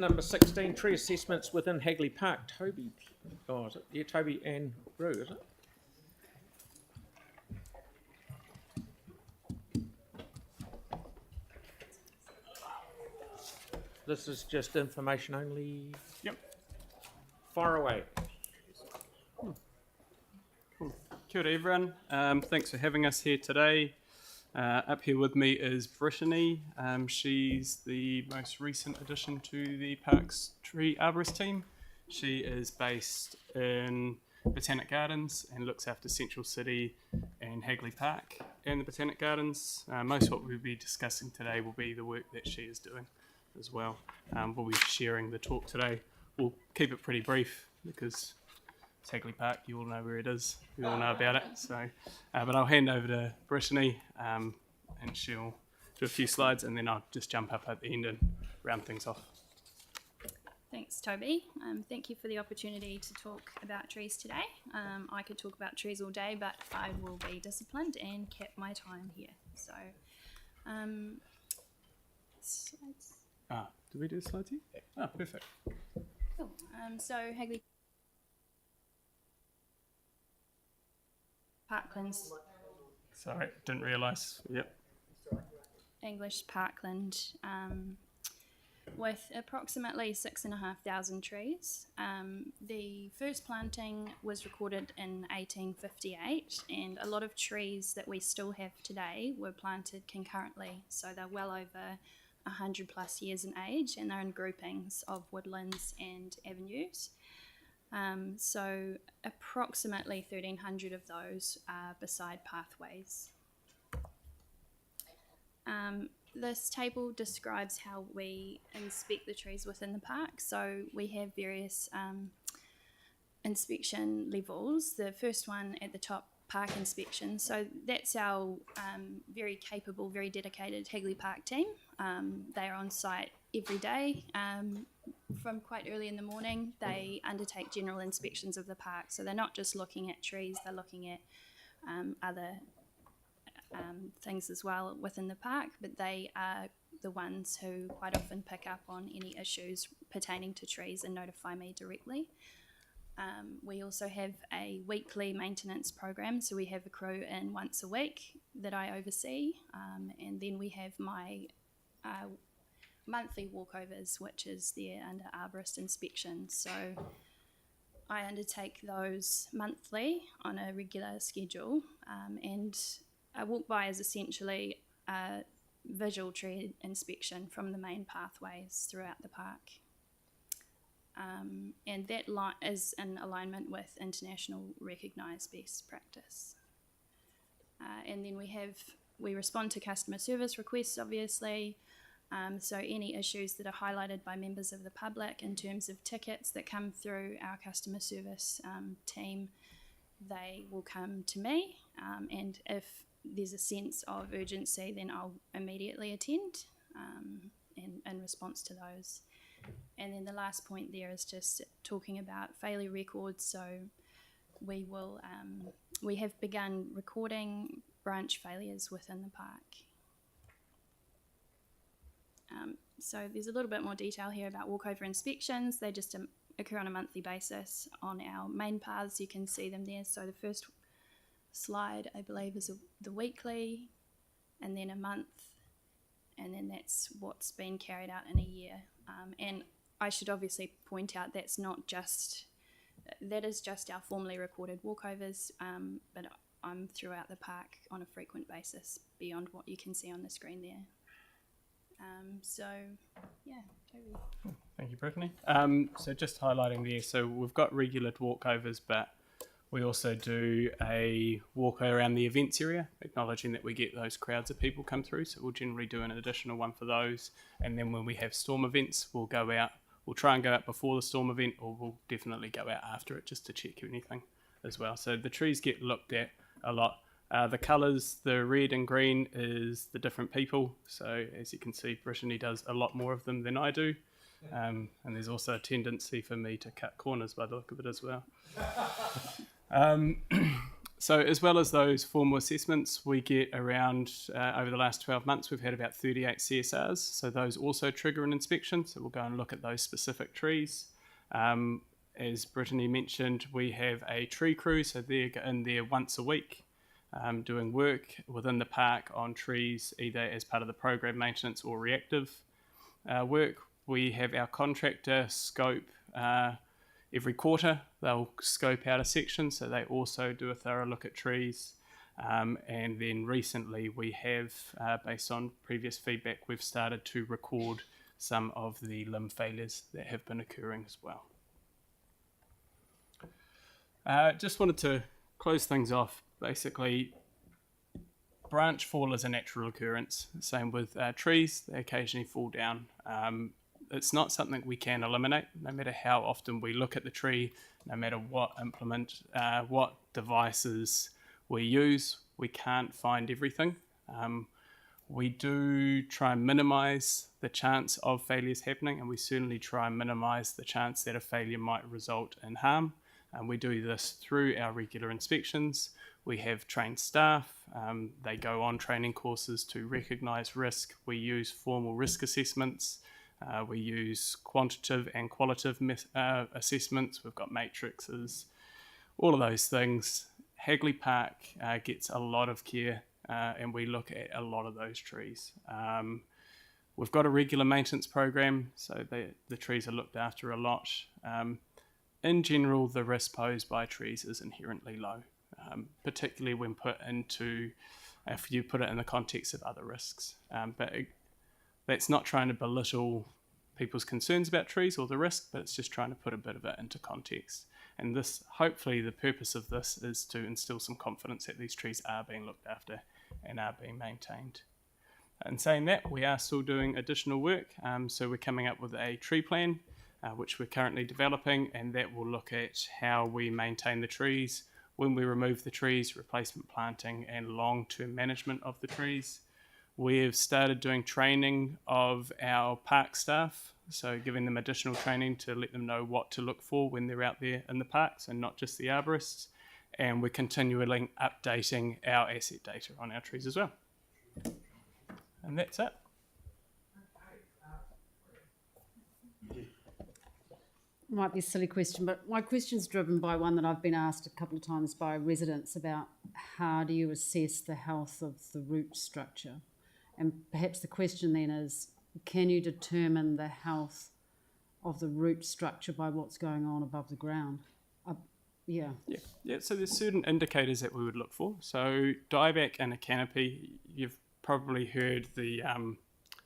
Number 16, tree assessments within Hagley Park. Toby, is it? Yeah, Toby and Roo, is it? This is just information only. Yep. Far away. Cool. Kia ora everyone. Thanks for having us here today. Up here with me is Brittany. She's the most recent addition to the Parks Tree Arborist team. She is based in Botanic Gardens and looks after Central City and Hagley Park and the Botanic Gardens. Most of what we'll be discussing today will be the work that she is doing as well. We'll be sharing the talk today. We'll keep it pretty brief because it's Hagley Park, you all know where it is, you all know about it. So, but I'll hand over to Brittany and she'll do a few slides and then I'll just jump up at the end and round things off. Thanks, Toby. Thank you for the opportunity to talk about trees today. I could talk about trees all day, but I will be disciplined and keep my time here. So, slides. Did we do slides here? Perfect. Cool. So Hagley Parklands. Sorry, didn't realise. Yep. English Parkland, with approximately 6,500 trees. The first planting was recorded in 1858, and a lot of trees that we still have today were planted concurrently, so they're well over 100 plus years in age, and they're in groupings of woodlands and avenues. So approximately 1,300 of those are beside pathways. This table describes how we inspect the trees within the park. So we have various inspection levels. The first one at the top, park inspection. So that's our very capable, very dedicated Hagley Park team. They are on site every day. From quite early in the morning, they undertake general inspections of the park. So they're not just looking at trees, they're looking at other things as well within the park, but they are the ones who quite often pick up on any issues pertaining to trees and notify me directly. We also have a weekly maintenance program, so we have a crew in once a week that I oversee, and then we have my monthly walkovers, which is there under arborist inspection. So I undertake those monthly on a regular schedule, and a walk by is essentially a visual tree inspection from the main pathways throughout the park. And that is in alignment with international recognised best practice. And then we respond to customer service requests, obviously. So any issues that are highlighted by members of the public in terms of tickets that come through our customer service team, they will come to me. And if there's a sense of urgency, then I'll immediately attend in response to those. And then the last point there is just talking about failure records. So we have begun recording branch failures within the park. So there's a little bit more detail here about walkover inspections. They just occur on a monthly basis on our main paths. You can see them there. So the first slide, I believe, is the weekly, and then a month, and then that's what's been carried out in a year. And I should obviously point out that is just our formally recorded walkovers, but I'm throughout the park on a frequent basis beyond what you can see on the screen there. So yeah, Toby. Cool. Thank you, Brittany. So just highlighting there, so we've got regular walkovers, but we also do a walk around the events area, acknowledging that we get those crowds of people come through. So we'll generally do an additional one for those. And then when we have storm events, we'll try and go out before the storm event, or we'll definitely go out after it just to check anything as well. So the trees get looked at a lot. The colours, the red and green, is the different people. So as you can see, Brittany does a lot more of them than I do. And there's also a tendency for me to cut corners by the look of it as well. So as well as those formal assessments, we get around, over the last 12 months, we've had about 38 CSRs. So those also trigger an inspection. So we'll go and look at those specific trees. As Brittany mentioned, we have a tree crew. So they're in there once a week doing work within the park on trees, either as part of the program maintenance or reactive work. We have our contractor scope every quarter. They'll scope out a section, so they also do a thorough look at trees. And then recently we have, based on previous feedback, we've started to record some of the limb failures that have been occurring as well. Just wanted to close things off. Basically, branch fall is a natural occurrence. Same with trees, they occasionally fall down. It's not something we can eliminate, no matter how often we look at the tree, no matter what implement, what devices we use, we can't find everything. We do try and minimize the chance of failures happening, and we certainly try and minimize the chance that a failure might result in harm. And we do this through our regular inspections. We have trained staff. They go on training courses to recognize risk. We use formal risk assessments. We use quantitative and qualitative assessments. We've got matrices, all of those things. Hagley Park gets a lot of care, and we look at a lot of those trees. We've got a regular maintenance program, so the trees are looked after a lot. In general, the risk posed by trees is inherently low, particularly when if you put it in the context of other risks. But that's not trying to belittle people's concerns about trees or the risk, but it's just trying to put a bit of it into context. And this, hopefully, the purpose of this is to instill some confidence that these trees are being looked after and are being maintained. In saying that, we are still doing additional work. So we're coming up with a tree plan, which we're currently developing, and that will look at how we maintain the trees, when we remove the trees, replacement planting, and long-term management of the trees. We've started doing training of our park staff, so giving them additional training to let them know what to look for when they're out there in the parks and not just the arborists. And we're continually updating our asset data on our trees as well. And that's it. Might be a silly question, but my question's driven by one that I've been asked a couple of times by residents about how do you assess the health of the root structure? And perhaps the question then is, can you determine the health of the root structure by what's going on above the ground? Yeah, so there's certain indicators that we would look for. So dieback and a canopy, you've probably heard the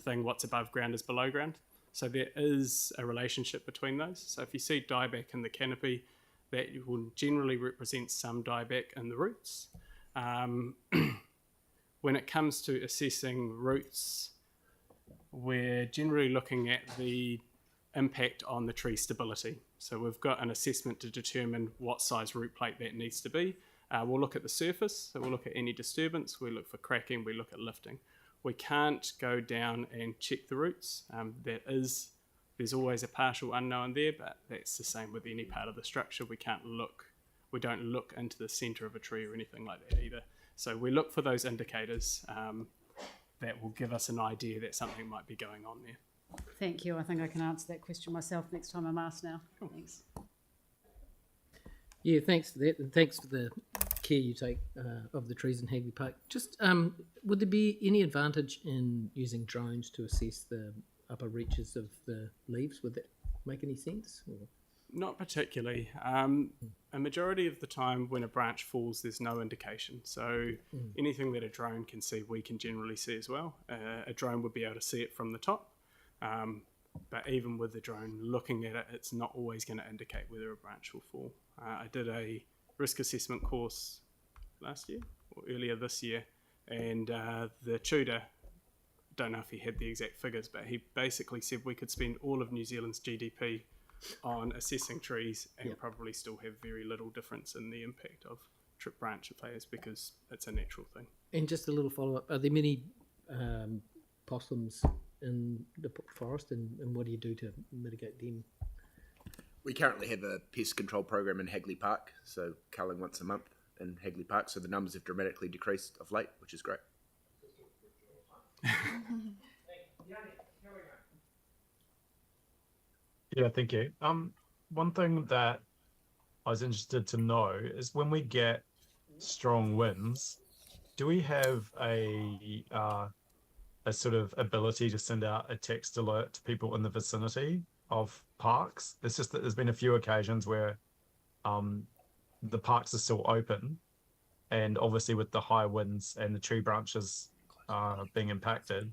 thing, what's above ground is below ground. So there is a relationship between those. So if you see dieback in the canopy, that will generally represent some dieback in the roots. When it comes to assessing roots, we're generally looking at the impact on the tree stability. So we've got an assessment to determine what size root plate that needs to be. We'll look at the surface, so we'll look at any disturbance, we look for cracking, we look at lifting. We can't go down and check the roots. There's always a partial unknown there, but that's the same with any part of the structure. We don't look into the center of a tree or anything like that either. So we look for those indicators that will give us an idea that something might be going on there. thank you. I think I can answer that question myself next time I'm asked now. Cool. Thanks. Yeah, thanks for that, and thanks for the care you take of the trees in Hagley Park. Just, would there be any advantage in using drones to assess the upper reaches of the leaves? Would that make any sense? Or? Not particularly. A majority of the time when a branch falls, there's no indication. So anything that a drone can see, we can generally see as well. A drone would be able to see it from the top. But even with the drone looking at it, it's not always going to indicate whether a branch will fall. I did a risk assessment course last year or earlier this year, and the tutor, don't know if he had the exact figures, but he basically said we could spend all of New Zealand's GDP on assessing trees and probably still have very little difference in the impact of branch failures because it's a natural thing. And just a little follow-up, are there many possums in the forest, and what do you do to mitigate them? We currently have a pest control program in Hagley Park, so culling once a month, in Hagley Park, so the numbers have dramatically decreased of late, which is great. Yeah, thank you. One thing that I was interested to know is when we get strong winds, do we have a sort of ability to send out a text alert to people in the vicinity of parks? It's just that there's been a few occasions where the parks are still open, and obviously with the high winds and the tree branches being impacted,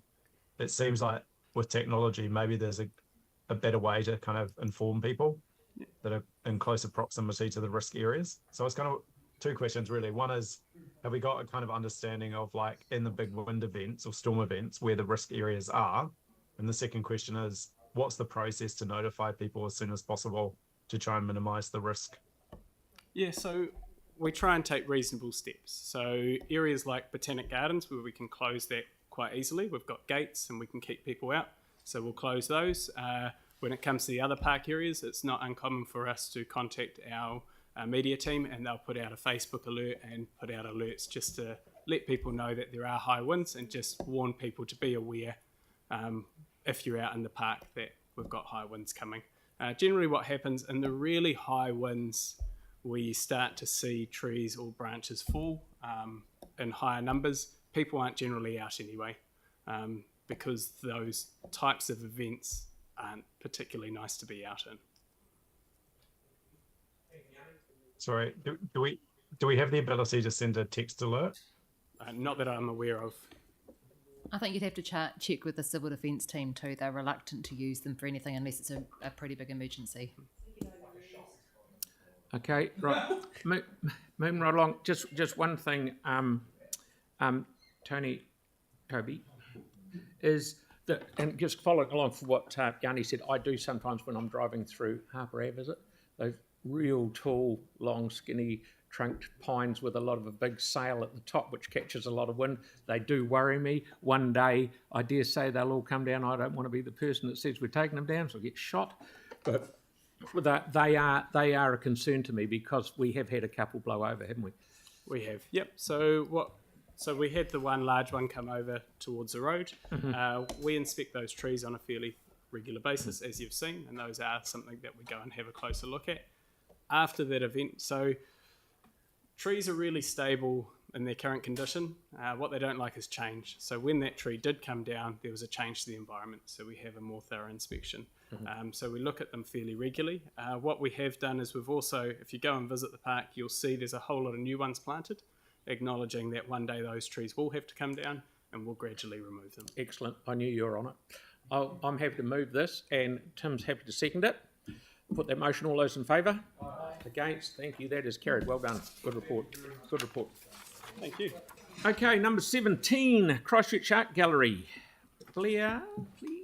it seems like with technology, maybe there's a better way to kind of inform people that are in closer proximity to the risk areas. So it's kind of two questions really. One is, have we got a kind of understanding of, like, in the big wind events or storm events where the risk areas are? And the second question is, what's the process to notify people as soon as possible to try and minimize the risk? Yeah, so we try and take reasonable steps. So areas like Botanic Gardens, where we can close that quite easily, we've got gates and we can keep people out, so we'll close those. When it comes to the other park areas, it's not uncommon for us to contact our media team, and they'll put out a Facebook alert and put out alerts just to let people know that there are high winds and just warn people to be aware if you're out in the park that we've got high winds coming. Generally what happens in the really high winds, we start to see trees or branches fall in higher numbers. People aren't generally out anyway because those types of events aren't particularly nice to be out in. Sorry, do we have the ability to send a text alert? Not that I'm aware of. I think you'd have to check with the civil defence team too. They're reluctant to use them for anything unless it's a pretty big emergency. Okay, right. Moving right along. Just one thing, Toby, is that, and just following along from what Yanni said, I do sometimes when I'm driving through Harper Ave, is it? Those real tall, long, skinny trunked pines with a lot of a big sail at the top, which catches a lot of wind. They do worry me. One day, I dare say they'll all come down. I don't want to be the person that says we're taking them down, so I'll get shot. But they are a concern to me because we have had a couple blow over, haven't we? We have, yep. So we had the one large one come over towards the road. We inspect those trees on a fairly regular basis, as you've seen, and those are something that we go and have a closer look at after that event. So trees are really stable in their current condition. What they don't like is change. So when that tree did come down, there was a change to the environment. So we have a more thorough inspection. So we look at them fairly regularly. What we have done is we've also, if you go and visit the park, you'll see there's a whole lot of new ones planted, acknowledging that one day those trees will have to come down and we'll gradually remove them. Excellent. I knew you were on it. I'm happy to move this, and Tim's happy to second it. Put that motion. All those in favour? Aye. Against? Thank you. That is carried. Well done. Good report. Good report. Thank you. Okay, number 17, Christchurch Art Gallery. Claire, please.